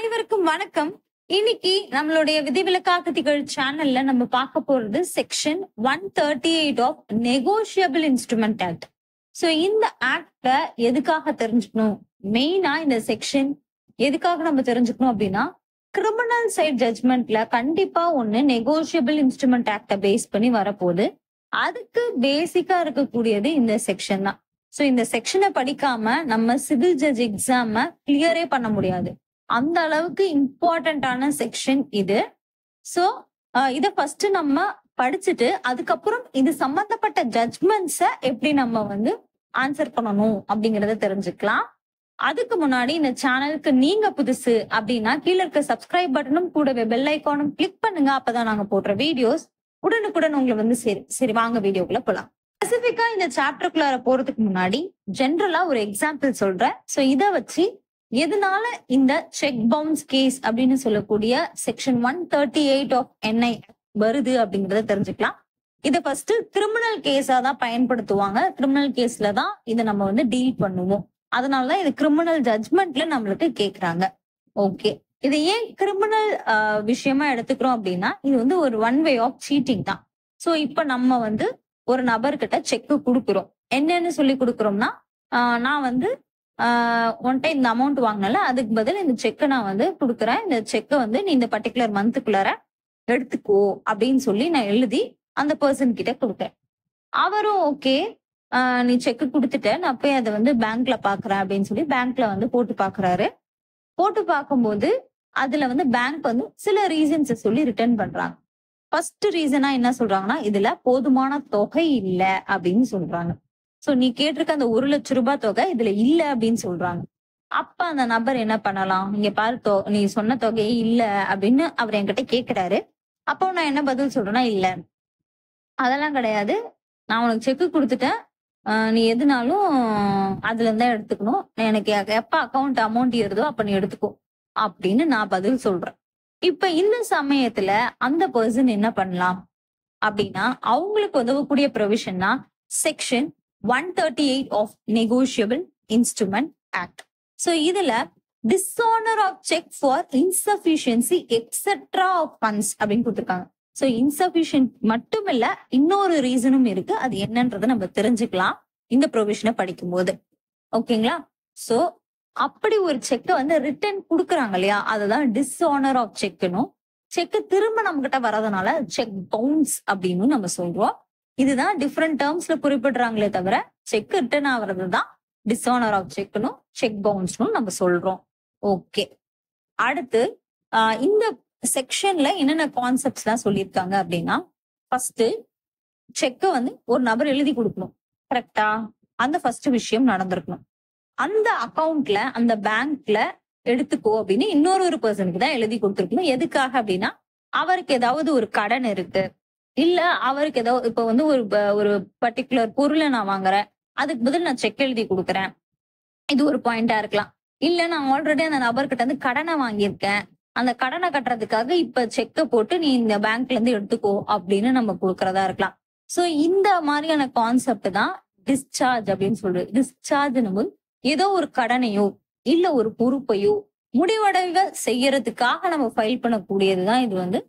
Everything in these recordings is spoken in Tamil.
அனைவருக்கும் வணக்கம். இன்னைக்கு நம்மளுடைய விதிவிலக்காக திகழ் சேனல்ல நம்ம பார்க்க போறது section 138 of negotiable instrument act. So இந்த ஆக்ட எதுக்காக தெரிஞ்சுக்கணும், மெயினா இந்த செக்ஷன் எதுக்காக நம்ம தெரிஞ்சுக்கணும் அப்படின்னா, கிரிமினல் சைட் ஜட்ஜ்மெண்ட்ல கண்டிப்பா ஒண்ணு நெகோஷியபிள் இன்ஸ்ட்ருமெண்ட் ஆக்ட பேஸ் பண்ணி வரப்போகுது. அதுக்கு பேசிக்கா இருக்கக்கூடியது இந்த செக்ஷன் தான். சோ இந்த செக்ஷனை படிக்காம நம்ம சிவில் ஜட்ஜ் எக்ஸாம கிளியரே பண்ண முடியாது. அந்த அளவுக்கு இம்பார்ட்டன்டான செக்ஷன் இது. சோ இத ஃபர்ஸ்ட் நம்ம படிச்சுட்டு அதுக்கப்புறம் இது சம்பந்தப்பட்ட ஜட்ஜ்மெண்ட்ஸ எப்படி நம்ம ஆன்சர் பண்ணணும் அப்படிங்கறத தெரிஞ்சுக்கலாம். அதுக்கு முன்னாடி இந்த சேனலுக்கு நீங்க புதுசு அப்படின்னா கீழே இருக்க சப்ஸ்கிரைப் பட்டனும் கூடவே பெல் ஐக்கானும் கிளிக் பண்ணுங்க. அப்பதான் நாங்க போடுற வீடியோஸ் உடனுக்குடன் உங்களை சரி வாங்க வீடியோக்குள்ள போலாம். ஸ்பெசிபிக்கா இந்த சாப்டருக்குள்ளார போறதுக்கு முன்னாடி ஜென்ரலா ஒரு எக்ஸாம்பிள் சொல்றேன். சோ இத வச்சு எதனால இந்த செக் பவுன்ஸ் கேஸ் அப்படின்னு சொல்லக்கூடிய செக்ஷன் 138 ஆஃப் NI வருது அப்படிங்கறத தெரிஞ்சுக்கலாம். இத ஃபர்ஸ்ட் கிரிமினல் கேஸா தான் பயன்படுத்துவாங்க. கிரிமினல் கேஸ்ல தான் இதை நம்ம டீல் பண்ணுவோம். அதனாலதான் இது கிரிமினல் ஜட்ஜ்மெண்ட்ல நம்மளுக்கு கேக்குறாங்க. ஓகே, இது ஏன் கிரிமினல் விஷயமா எடுத்துக்கிறோம் அப்படின்னா, இது ஒரு ஒன் வே ஆஃப் சீட்டிங் தான். சோ இப்ப நம்ம ஒரு நபர்கிட்ட செக் கொடுக்குறோம். என்னன்னு சொல்லி கொடுக்குறோம்னா, நான் ஒன் டைம் இந்த அமௌண்ட் வாங்கினால அதுக்கு பதில் இந்த செக்கை நான் கொடுக்குறேன். இந்த செக்கை நீ இந்த பர்டிகுலர் மந்த்துக்குள்ளார எடுத்துக்கோ அப்படின்னு சொல்லி நான் எழுதி அந்த பர்சன் கிட்ட கொடுக்குறேன். அவரும் ஓகே, நீ செக் கொடுத்துட்ட, நான் போய் அதை பேங்க்ல பாக்குறேன் அப்படின்னு சொல்லி பேங்க்ல போட்டு பாக்குறாரு. போட்டு பார்க்கும்போது அதுல பேங்க் சில ரீசன்ஸ் சொல்லி ரிட்டர்ன் பண்றாங்க. ஃபர்ஸ்ட் ரீசனா என்ன சொல்றாங்கன்னா, இதுல போதுமான தொகை இல்ல அப்படின்னு சொல்றாங்க. சோ நீ கேட்டிருக்க அந்த 1 லட்சம் ரூபாய் தொகை இதுல இல்ல அப்படின்னு சொல்றாங்க. அப்ப அந்த நபர் என்ன பண்ணலாம், இங்க பாரு நீ சொன்ன தொகையே இல்ல அப்படின்னு அவர் என்கிட்ட கேக்குறாரு. அப்போ நான் என்ன பதில் சொல்றேன்னா, இல்ல அதெல்லாம் கிடையாது, நான் உனக்கு செக் கொடுத்துட்டேன், நீ எதுனாலும் அதுல இருந்தா எடுத்துக்கணும், எனக்கு எப்ப அக்கௌண்ட் அமௌண்ட் ஏறுதோ அப்ப நீ எடுத்துக்கோ அப்படின்னு நான் பதில் சொல்றேன். இப்ப இந்த சமயத்துல அந்த பர்சன் என்ன பண்ணலாம் அப்படின்னா, அவங்களுக்கு உதவக்கூடிய ப்ரொவிஷன்னா section 138 of negotiable instrument act. So இதுல dishonour of cheque for insufficiency etcetera of funds அப்படின்னு கொடுத்துருக்காங்க. சோ இன்சஃபிஷியன்ட் மட்டும் இல்ல, இன்னொரு ரீசனும் இருக்கு. அது என்னன்றதை நம்ம தெரிஞ்சுக்கலாம் இந்த ப்ரொவிஷனை படிக்கும் போது. ஓகேங்களா? சோ அப்படி ஒரு செக்கை ரிட்டர்ன் கொடுக்குறாங்க இல்லையா, அதுதான் டிஸ்ஆனர் ஆஃப் செக்னும். செக் திரும்ப நம்ம கிட்ட வர்றதுனால செக் பவுன்ஸ் அப்படின்னு நம்ம சொல்றோம். இதுதான் டிஃப்ரெண்ட் டேர்ம்ஸ்ல குறிப்பிடுறாங்களே தவிர செக் ரிட்டர்ன் ஆகுறதுதான் டிஸ்ஆனர் ஆஃப் செக்னும் செக் பவுன்ஸ்னும் நம்ம சொல்றோம். ஓகே, அடுத்து இந்த செக்ஷன்ல என்னென்ன கான்செப்ட்ஸ் எல்லாம் சொல்லியிருக்காங்க அப்படின்னா, ஃபர்ஸ்ட் செக்கை ஒரு நபர் எழுதி கொடுக்கணும். கரெக்டா? அந்த ஃபர்ஸ்ட் விஷயம் நடந்திருக்கணும். அந்த அக்கௌண்ட்ல அந்த பேங்க்ல எடுத்துக்கோ அப்படின்னு இன்னொரு பர்சனுக்கு தான் எழுதி கொடுத்துருக்கணும். எதுக்காக அப்படின்னா, அவருக்கு ஏதாவது ஒரு கடன் இருக்கு, இல்ல அவருக்கு ஏதாவது இப்ப ஒரு பர்டிகுலர் பொருளை நான் வாங்குறேன், அதுக்கு பதில் நான் செக் எழுதி கொடுக்குறேன், இது ஒரு பாயிண்டா இருக்கலாம். இல்ல நான் ஆல்ரெடி அந்த நபர்கிட்ட கடனை வாங்கியிருக்கேன், அந்த கடனை கட்டுறதுக்காக இப்ப செக்கை போட்டு நீ இந்த பேங்க்ல இருந்து எடுத்துக்கோ அப்படின்னு நம்ம கொடுக்கறதா இருக்கலாம். சோ இந்த மாதிரியான கான்செப்ட் தான் டிஸ்சார்ஜ் அப்படின்னு சொல்றது. டிஸ்சார்ஜ் ஏதோ ஒரு கடனையோ இல்ல ஒரு பொறுப்பையோ முடிவடைவ செய்யறதுக்காக நம்ம ஃபைல் பண்ணக்கூடியதுதான் இது.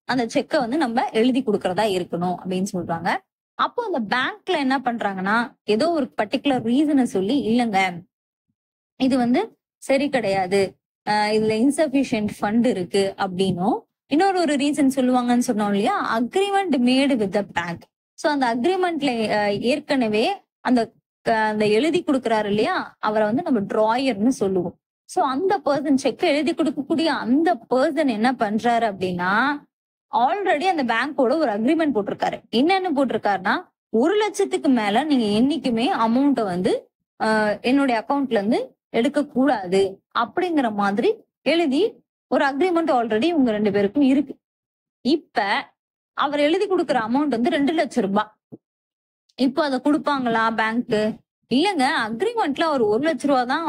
அந்த செக்கை நம்ம எழுதி கொடுக்கறதா இருக்கணும் அப்படின்னு சொல்றாங்க. அப்போ அந்த பேங்க்ல என்ன பண்றாங்கன்னா, ஏதோ ஒரு பர்டிகுலர் ரீசனை சொல்லி, இல்லங்க இது சரி கிடையாது, இதுல இன்சபிஷியன்ட் ஃபண்ட் இருக்கு அப்படின்னும் இன்னொரு ரீசன் சொல்லுவாங்கன்னு சொன்னோம் இல்லையா, agreement made with the bank. So அந்த அக்ரிமெண்ட்ல ஏற்கனவே அந்த எழுதி கொடுக்குறாரு இல்லையா, அவரை நம்ம டிராயர்னு சொல்லுவோம். சோ அந்த பர்சன் செக் எழுதி கொடுக்கக்கூடிய அந்த பர்சன் என்ன பண்றாரு அப்படின்னா, ஆல்ரெடி அந்த பேங்கோட ஒரு அக்ரிமெண்ட் போட்டிருக்காரு. என்னன்னு போட்டிருக்காருன்னா, 1 லட்சத்துக்கு மேல நீங்க என்னைக்குமே அமௌண்ட்டை என்னுடைய அக்கௌண்ட்ல இருந்து எடுக்க கூடாது அப்படிங்கிற மாதிரி எழுதி ஒரு அக்ரிமெண்ட் ஆல்ரெடி உங்க 2 பேருக்கும் இருக்கு. இப்ப அவர் எழுதி கொடுக்குற அமௌண்ட் 2 லட்சம் ரூபாய். இப்போ அதை கொடுப்பாங்களா பேங்க்? இல்லங்க, அக்ரிமெண்ட்ல ஒரு 1 லட்சம் ரூபா தான்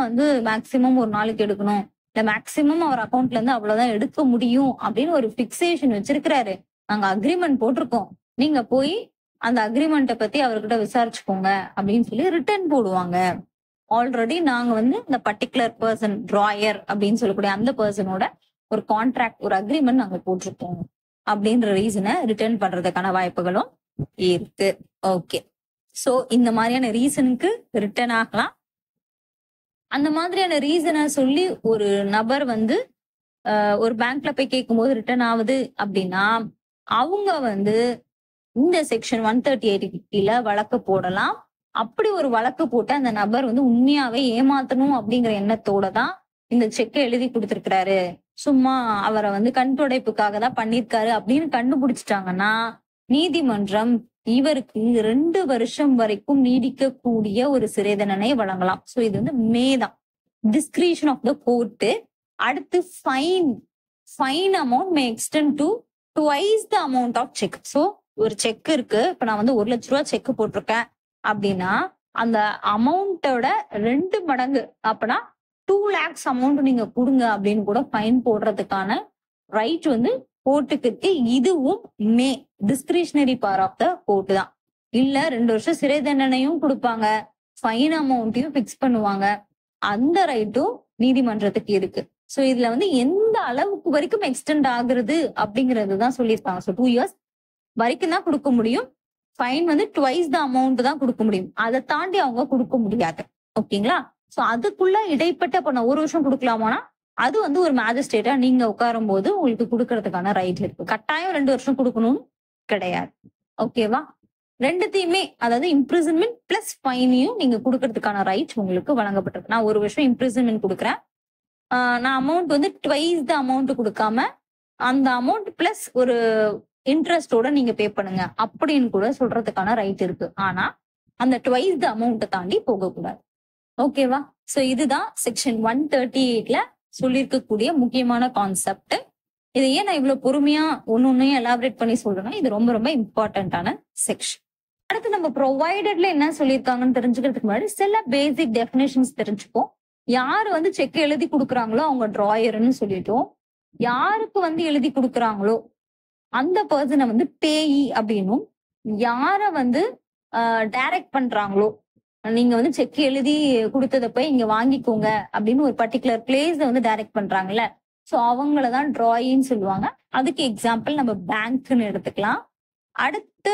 மேக்சிமம் ஒரு நாளைக்கு எடுக்கணும், இல்ல மேக்சிமம் அவர் அக்கௌண்ட்ல இருந்து அவ்வளவுதான் எடுக்க முடியும் அப்படின்னு ஒரு பிக்சேஷன் வச்சிருக்கிறாரு. நாங்க அக்ரிமெண்ட் போட்டிருக்கோம், நீங்க போய் அந்த அக்ரிமெண்ட்டை பத்தி அவர்கிட்ட விசாரிச்சுக்கோங்க அப்படின்னு சொல்லி ரிட்டர்ன் போடுவாங்க. ஆல்ரெடி நாங்க வந்து இந்த பர்டிகுலர் பர்சன் டிராயர் அப்படின்னு சொல்லக்கூடிய அந்த பர்சனோட ஒரு கான்ட்ராக்ட், ஒரு அக்ரிமெண்ட் நாங்க போட்டிருக்கோம் அப்படின்ற ரீசனை ரிட்டர்ன் பண்றதுக்கான வாய்ப்புகளும் இருக்கு. ஓகே, சோ இந்த மாதிரியான ரீசனுக்கு ரிட்டர்ன் ஆகலாம். அந்த மாதிரியான ரீசனை சொல்லி ஒரு நபர் வந்து ஒரு பேங்க்ல போய் கேட்கும்போது ரிட்டர்ன் ஆகுது அப்படின்னா அவங்க வந்து இந்த செக்ஷன் 138 கீழே வழக்கு போடலாம். அப்படி ஒரு வழக்கு போட்டு அந்த நபர் வந்து உண்மையாவே ஏமாத்தணும் அப்படிங்கிற எண்ணத்தோட தான் இந்த செக்கை எழுதி கொடுத்திருக்கிறாரு, சும்மா அவரை வந்து கண் துடைப்புக்காக தான் பண்ணிருக்காரு அப்படின்னு கண்டுபிடிச்சிட்டாங்கன்னா நீதிமன்றம் இவருக்கு 2 வருஷம் வரைக்கும் நீடிக்கக்கூடிய ஒரு சிறை தண்டனை வழங்கலாம். சோ இது வந்து மேதான் டிஸ்கிரிஷன் ஆஃப் த கோர்ட். அடுத்து fine amount may extend to twice the amount of cheque. So ஒரு செக் இருக்கு, இப்ப நான் வந்து 1 லட்ச ரூபாய் செக் போட்டிருக்கேன் அப்படின்னா அந்த அமௌண்டோட 2 மடங்கு, அப்பனா 2 lakhs அமௌண்ட் நீங்க கொடுங்க அப்படின்னு கூட ஃபைன் போடுறதுக்கான ரைட் வந்து கோர்ட்டுக்கு இருக்கு. இதுவும் discretionary power of the court தான். இல்ல 2 வருஷம் சிறை தண்டனையும் கொடுப்பாங்க, ஃபைன் அமௌண்ட்டையும் பிக்ஸ் பண்ணுவாங்க. அந்த ரைட்டும் நீதிமன்றத்துக்கு இருக்கு. சோ இதுல வந்து எந்த அளவுக்கு வரைக்கும் எக்ஸ்டெண்ட் ஆகுறது அப்படிங்கறது தான் சொல்லியிருக்காங்க. சோ 2 years வரைக்கும் தான் கொடுக்க முடியும். ஃபைன் வந்து ட்வைஸ் த அமௌண்ட் தான் கொடுக்க முடியும், அதை தாண்டி அவங்க கொடுக்க முடியாது. ஓகேங்களா? சோ அதுக்குள்ள இடைப்பட்ட இப்ப நான் 1 வருஷம் கொடுக்கலாமானா அது வந்து ஒரு மேஜிஸ்ட்ரேட்டா நீங்க உட்காரும் போது உங்களுக்கு கொடுக்கறதுக்கான ரைட் இருக்கு. கட்டாயம் 2 வருஷம் கொடுக்கணும்னு கிடையாது. ஓகேவா? ரெண்டுத்தையுமே, அதாவது இம்ப்ரிசன்மெண்ட் பிளஸ் ஃபைனையும் நீங்க கொடுக்கறதுக்கான ரைட் உங்களுக்கு வழங்கப்பட்டிருக்கு. நான் 1 வருஷம் இம்ப்ரிசன்மெண்ட் கொடுக்குறேன், நான் அமௌண்ட் வந்து ட்வைஸ் த அமௌண்ட் கொடுக்காம அந்த அமௌண்ட் பிளஸ் ஒரு இன்ட்ரெஸ்டோட நீங்க பே பண்ணுங்க அப்படின்னு கூட சொல்றதுக்கான ரைட் இருக்கு. ஆனா அந்த ட்வைஸ் த அமௌண்ட்டை தாண்டி போகக்கூடாது. ஓகேவா? சோ இதுதான் செக்ஷன் 138ல சொல்லியிருக்கக்கூடிய முக்கியமான கான்செப்ட். இதை ஏன் நான் இவ்வளவு பொறுமையா ஒன்னொன்னையும் எலாபரேட் பண்ணி சொல்றேன்னா இது ரொம்ப ரொம்ப இம்பார்ட்டன்டான செக்ஷன். அடுத்து நம்ம ப்ரொவைடட்ல என்ன சொல்லியிருக்காங்கன்னு தெரிஞ்சுக்கிறதுக்கு முன்னாடி சில பேசிக் டெஃபினேஷன்ஸ் தெரிஞ்சுப்போம். யாரு வந்து செக் எழுதி கொடுக்குறாங்களோ அவங்க டிராயர்னு சொல்லிட்டோம். யாருக்கு வந்து எழுதி கொடுக்குறாங்களோ அந்த பர்சனை வந்து பேயி அப்படின்னும், யார வந்து டைரக்ட் பண்றாங்களோ, நீங்க வந்து செக் எழுதி கொடுத்தத போய் இங்க வாங்கிக்கோங்க அப்படின்னு ஒரு பர்டிகுலர் பிளேஸ் வந்து டைரக்ட் பண்றாங்கல்ல, சோ அவங்களதான் டிராயின்னு சொல்லுவாங்க. அதுக்கு எக்ஸாம்பிள் நம்ம பேங்க்னு எடுத்துக்கலாம். அடுத்து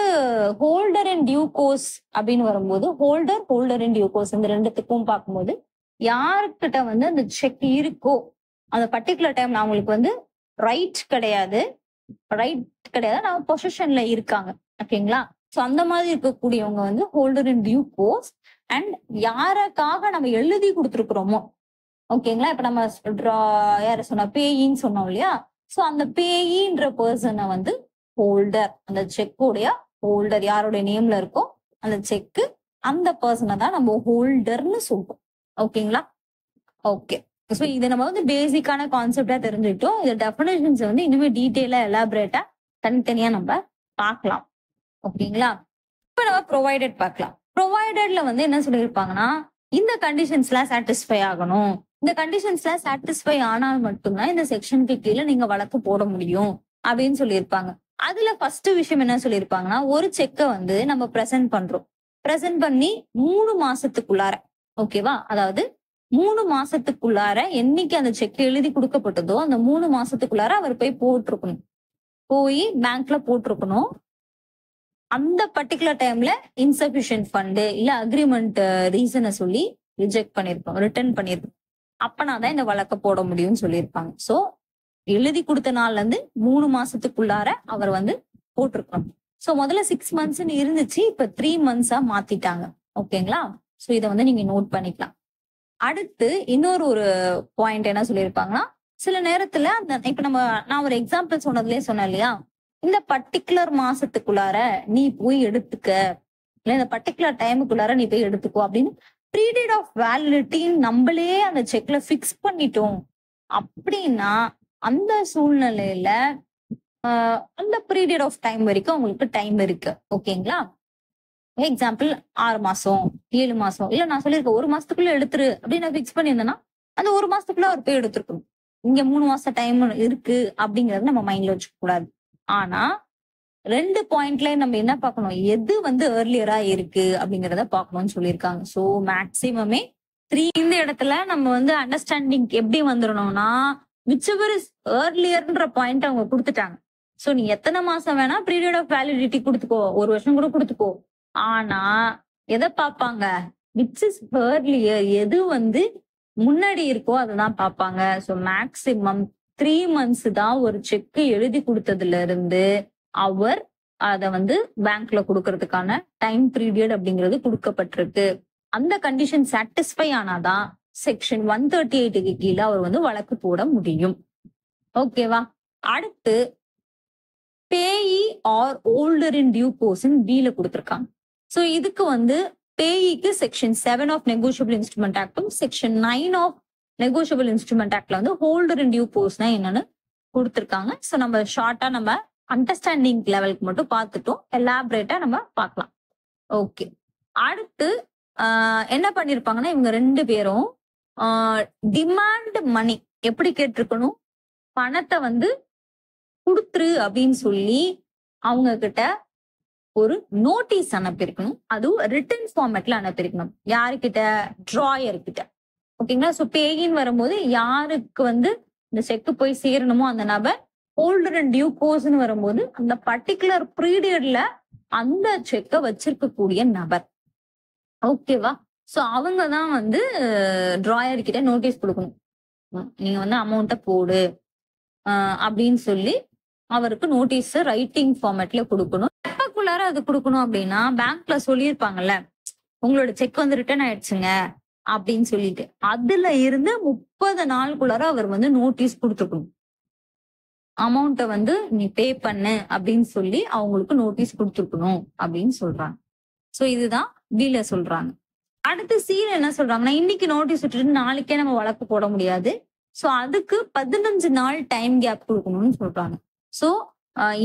ஹோல்டர் அண்ட் டியூ கோர்ஸ் அப்படின்னு வரும்போது ஹோல்டர் அண்ட் டியூ கோர்ஸ் இந்த ரெண்டுத்துக்கும் பார்க்கும்போது யாருக்கிட்ட வந்து அந்த செக் இருக்கோ அந்த பர்டிகுலர் டைம்ல அவங்களுக்கு வந்து ரைட் கிடையாது, நம்ம பொசிஷன்ல இருக்காங்க. ஓகேங்களா? சோ அந்த மாதிரி இருக்கக்கூடியவங்க வந்து holder and due course. And யாருக்காக நம்ம எழுதி கொடுத்துருக்குறோமோ, ஓகேங்களா, இப்ப நம்ம யார சொன்ன பேயின்னு சொன்னோம் இல்லையா, சோ அந்த பேயின்ற பர்சனை வந்து ஹோல்டர், அந்த செக்குடைய ஹோல்டர் யாருடைய நேம்ல இருக்கோ அந்த செக்கு, அந்த பர்சனை தான் நம்ம ஹோல்டர்னு சொல்றோம். ஓகேங்களா? ஓகே, சோ இதை நம்ம வந்து பேசிக்கான கான்செப்டா தெரிஞ்சுக்கிட்டோம். இந்த டெஃபினேஷன்ஸ் வந்து இனிமே டீட்டெயிலா எலாபரேட்டா தனித்தனியா நம்ம பார்க்கலாம். ஓகேங்களா? இப்ப நம்ம ப்ரொவைடட் பார்க்கலாம். ப்ரொவைடட்ல வந்து என்ன சொல்லியிருப்பாங்கன்னா இந்த கண்டிஷன்ஸ்லாம் சாட்டிஸ்ஃபை ஆகணும், இந்த கண்டிஷன்ஸ்லாம் சாட்டிஸ்ஃபை ஆனால் மட்டும்தான் இந்த செக்ஷனுக்கு கீழே நீங்க வழக்கு போட முடியும் அப்படின்னு சொல்லியிருப்பாங்க. அதுல ஃபர்ஸ்ட் விஷயம் என்ன சொல்லியிருப்பாங்கன்னா, ஒரு செக்கை வந்து நம்ம பிரசன்ட் பண்ணி 3 மாசத்துக்குள்ளார, ஓகேவா, அதாவது 3 மாசத்துக்குள்ளார என்னைக்கு அந்த செக் எழுதி கொடுக்கப்பட்டதோ அந்த 3 மாசத்துக்குள்ளார அவர் போய் பேங்க்ல போட்டிருக்கணும். அந்த பர்டிகுலர் டைம்ல இன்சபிஷியன்ட் ஃபண்ட் இல்ல அக்ரிமெண்ட் ரீசனை சொல்லி ரிட்டர்ன் பண்ணிருப்போம். அப்பனாதான் இந்த வழக்க போட முடியும்னு சொல்லியிருப்பாங்க. சோ எழுதி கொடுத்த நாள்ல இருந்து 3 மாசத்துக்குள்ளார அவர் வந்து போட்டிருக்கணும். சோ முதல்ல 6 months இருந்துச்சு, இப்ப 3 months மாத்திட்டாங்க. ஓகேங்களா? சோ இதை வந்து நீங்க நோட் பண்ணிக்கலாம். அடுத்து இன்னொரு பாயிண்ட் என்ன சொல்லியிருப்பாங்கன்னா, சில நேரத்துல இப்ப நான் ஒரு எக்ஸாம்பிள் சொன்னதுலயே சொன்னேன் இல்லையா, இந்த பர்டிகுலர் மாசத்துக்குள்ளார நீ போய் எடுத்துக்க, இல்ல இந்த பர்டிகுலர் டைமுக்குள்ளார நீ போய் எடுத்துக்கோ அப்படின்னு பீரியட் ஆஃப் வேலிடிட்டி நம்மளே அந்த செக்ல பிக்ஸ் பண்ணிட்டோம் அப்படின்னா அந்த சூழ்நிலையில அந்த பீரியட் ஆஃப் டைம் வரைக்கும் உங்களுக்கு டைம் இருக்கு. ஓகேங்களா? எக்ஸாம்பிள் 6 மாசம் 7 மாசம் இல்ல நான் சொல்லியிருக்கேன் 1 மாசத்துக்குள்ள எடுத்துரு அப்படின்னு நான் பிக்ஸ் பண்ணியிருந்தேன்னா அந்த 1 மாசத்துக்குள்ள அவர் போய் எடுத்துருக்கணும். இங்க 3 மாசம் டைம் இருக்கு அப்படிங்கறத நம்ம மைண்ட்ல வச்சுக்க கூடாது. ஆனா 2 பாயிண்ட்ல நம்ம என்ன பார்க்கணும், எது வந்து ஏர்லியரா இருக்கு அப்படிங்கறத பார்க்கணும்னு சொல்லியிருக்காங்க. சோ மேக்சிமமே இந்த இடத்துல நம்ம வந்து அண்டர்ஸ்டாண்டிங் எப்படி வந்துடணும்னா விச்செவர் இஸ் ஏர்லியர்ன்ற பாயிண்ட் அவங்க கொடுத்துட்டாங்க. சோ நீ எத்தனை மாசம் வேணா பீரியட் ஆஃப் வேலிடிட்டி கொடுத்துக்கோ, 1 வருஷம் கூட கொடுத்துக்கோ. ஆனா எதை பார்ப்பாங்க? விச் இஸ் ஏர்லியர், எது வந்து முன்னாடி இருக்கோ அததான் பார்ப்பாங்க. சோ மேக்சிமம் 3 months தான் ஒரு செக் எழுதி கொடுத்ததுல இருந்து அவர் அத வந்து பேங்க்ல கொடுக்கறதுக்கான டைம் பீரியட் அப்படிங்கிறது கொடுக்கப்பட்டிருக்கு. அந்த கண்டிஷன் சாட்டிஸ்ஃபை ஆனாதான் செக்ஷன் 138க்கு கீழே அவர் வந்து வழக்கு போட முடியும். ஓகேவா? அடுத்து payee or holder in due course பில கொடுத்திருக்காங்க. சோ இதுக்கு வந்து பேயிக்கு செக்ஷன் 7 ஆஃப் நெகோஷியபிள் இன்ஸ்ட்ருமெண்ட் ஆக்டும் செக்ஷன் 9 ஆஃப் நெகோஷியபிள் இன்ஸ்ட்ருமெண்ட் ஆக்ட்ல வந்து ஹோல்டர் இன் டியூ கோர்ஸ்னா என்னன்னு கொடுத்திருக்காங்க. சோ நம்ம ஷார்ட்டா நம்ம அண்டர்ஸ்டாண்டிங் லெவலுக்கு மட்டும் பார்த்துட்டோம், எலாபரேட்டா நம்ம பார்க்கலாம். ஓகே, அடுத்து என்ன பண்ணிருப்பாங்கன்னா இவங்க 2 பேரும் டிமாண்ட் மணி எப்படி கேட்டிருக்கணும், பணத்தை வந்து கொடுத்துரு அப்படின்னு சொல்லி அவங்க கிட்ட ஒரு நோட்டீஸ் அனுப்பியிருக்கணும். அதுவும் ரிட்டன் ஃபார்மேட்ல அனுப்பியிருக்கணும். யாருக்கிட்ட? டிராயர் கிட்ட. ஓகேங்களா? சோ பேயின்னு வரும்போது யாருக்கு வந்து இந்த செக் போய் சேரணுமோ அந்த நபர், ஹோல்டர் அண்ட் டியூ கோர்ஸ்ன்னு வரும்போது அந்த பர்டிகுலர் பீரியட்ல அந்த செக்கை வச்சிருக்கக்கூடிய நபர். ஓகேவா? சோ அவங்க தான் வந்து டிராயர் கிட்ட நோட்டீஸ் கொடுக்கணும். நீங்க வந்து அமௌண்ட்டை போடு அப்படின்னு சொல்லி அவருக்கு நோட்டீஸ் ரைட்டிங் ஃபார்மேட்ல கொடுக்கணும். எப்பக்குள்ளார அது கொடுக்கணும் அப்படின்னா பேங்க்ல சொல்லியிருப்பாங்கல்ல, உங்களோட செக் வந்து ரிட்டர்ன் ஆயிடுச்சுங்க அப்படின்னு சொல்லிட்டு அதுல இருந்து 30 நாளுக்குள்ளார அவர் வந்து நோட்டீஸ் கொடுத்துக்கணும். அமௌண்ட்டை வந்து நீ பே பண்ணு அப்படின்னு சொல்லி அவங்களுக்கு நோட்டீஸ் கொடுத்துருக்கணும் அப்படின்னு சொல்றாங்க. சோ இதுதான் பில சொல்றாங்க. அடுத்து சீல என்ன சொல்றாங்கன்னா, இன்னைக்கு நோட்டீஸ் விட்டுட்டு நாளைக்கே நம்ம வழக்கு போட முடியாது. சோ அதுக்கு 15 நாள் டைம் கேப் கொடுக்கணும்னு சொல்றாங்க. சோ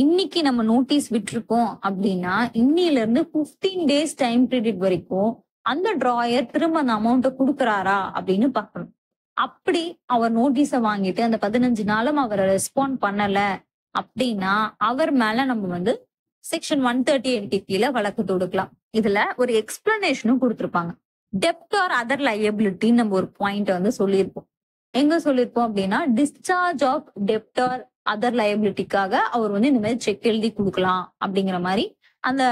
இன்னைக்கு நம்ம நோட்டீஸ் விட்டுருக்கோம் அப்படின்னா இன்னில இருந்து 15 days டைம் பீரியட் வரைக்கும் அந்த டிராயர் திரும்ப அந்த அமௌண்ட்டை கொடுக்குறாரா அப்படின்னு பாக்கணும். அப்படி அவர் நோட்டீஸை வாங்கிட்டு அந்த 15 நாளும் அவர் ரெஸ்பாண்ட் பண்ணல அப்படின்னா அவர் மேல நம்ம வந்து செக்ஷன் 138 கீழே வழக்கு தொடுக்கலாம். இதுல ஒரு எக்ஸ்பிளனேஷனும் கொடுத்திருப்பாங்க. டெப்ட் ஆர் அதர் லயபிலிட்டி நம்ம ஒரு பாயிண்ட் வந்து சொல்லியிருப்போம். எங்க சொல்லியிருப்போம் அப்படின்னா, டிஸ்சார்ஜ் ஆஃப் டெப்ட் ஆர் அதர் லயபிலிட்டிக்காக அவர் வந்து இந்த மாதிரி செக் எழுதி கொடுக்கலாம் அப்படிங்கிற மாதிரி அந்த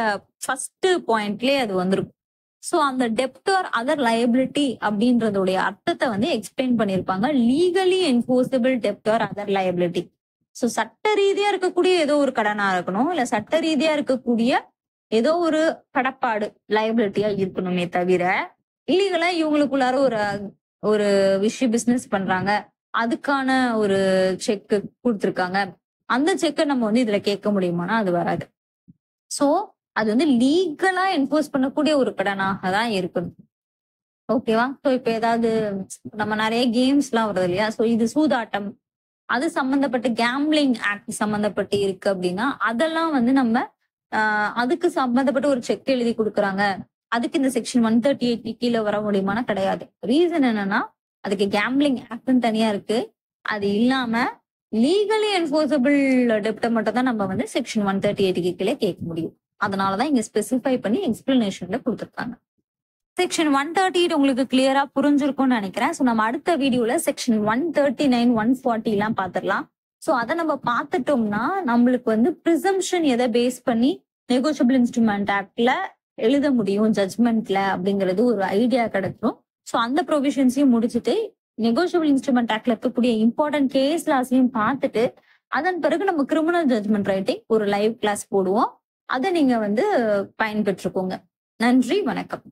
ஃபர்ஸ்ட் பாயிண்ட்லயே அது வந்திருக்கும். சோ அந்த டெப்ட் ஆர் அதர் லயபிலிட்டி அப்படின்றதுடைய அர்த்தத்தை வந்து எக்ஸ்பிளைன் பண்ணிருப்பாங்க. Legally enforceable dept or other liability. So சட்ட ரீதியா இருக்கக்கூடிய ஏதோ ஒரு கடனா இருக்கணும், இல்ல சட்ட ரீதியா இருக்கக்கூடிய ஏதோ ஒரு கடப்பாடு லயபிலிட்டியா இருக்கணுமே தவிர இல்லீகலா இவங்களுக்குள்ளார ஒரு விஷயம் பிசினஸ் பண்றாங்க, அதுக்கான ஒரு செக் கொடுத்துருக்காங்க, அந்த செக்கை நம்ம வந்து இதுல கேட்க முடியுமானா அது வராது. சோ அது வந்து லீகலா என்போர்ஸ் பண்ணக்கூடிய ஒரு கடனாக தான் இருக்கணும். ஓகேவா? சோ இப்ப ஏதாவது நம்ம நிறைய கேம்ஸ் எல்லாம் வருது இல்லையா? சோ இது சூதாட்டம், அது சம்பந்தப்பட்ட கேம்பிளிங் ஆக்ட் சம்பந்தப்பட்டு இருக்கு அப்படின்னா அதெல்லாம் வந்து நம்ம அதுக்கு சம்பந்தப்பட்ட ஒரு செக் எழுதி கொடுக்குறாங்க, அதுக்கு இந்த செக்ஷன் 138 கீழே வர முடியுமானா கிடையாது. ரீசன் என்னன்னா, அதுக்கு கேம்பிளிங் ஆக்ட்னு தனியா இருக்கு. அது இல்லாம லீகலி என்ஃபோர்ஸபிள் டெப்ட மட்டும் தான் நம்ம வந்து செக்ஷன் 138 கீழே கேட்க முடியும். அதனாலதான் இங்க ஸ்பெசிஃபை பண்ணி எக்ஸ்பிளனேஷன்ல கொடுத்துருக்காங்க. செக்ஷன் 138 உங்களுக்கு கிளியரா புரிஞ்சிருக்கும்னு நினைக்கிறேன். சோ நம்ம அடுத்த வீடியோல செக்ஷன் 139, 140 எல்லாம் பாத்துடலாம். சோ அதை நம்ம பார்த்துட்டோம்னா நம்மளுக்கு வந்து பிரிசம்ஷன் எதை பேஸ் பண்ணி நெகோஷியபிள் இன்ஸ்ட்ருமெண்ட் ஆக்ட்ல எழுத முடியும் ஜட்மெண்ட்ல அப்படிங்கிறது ஒரு ஐடியா கிடைக்கும். சோ அந்த ப்ரொவிஷன்ஸையும் முடிச்சுட்டு நெகோஷியபிள் இன்ஸ்ட்ருமெண்ட் ஆக்ட்ல இருக்கக்கூடிய இம்பார்ட்டன்ட் கேஸ் லாஸையும் பார்த்துட்டு அதன் பிறகு நம்ம கிரிமினல் ஜட்மெண்ட் ரைட்டிங் ஒரு லைவ் கிளாஸ் போடுவோம். அதை நீங்க வந்து பயன்பெற்றுக்கோங்க. நன்றி, வணக்கம்.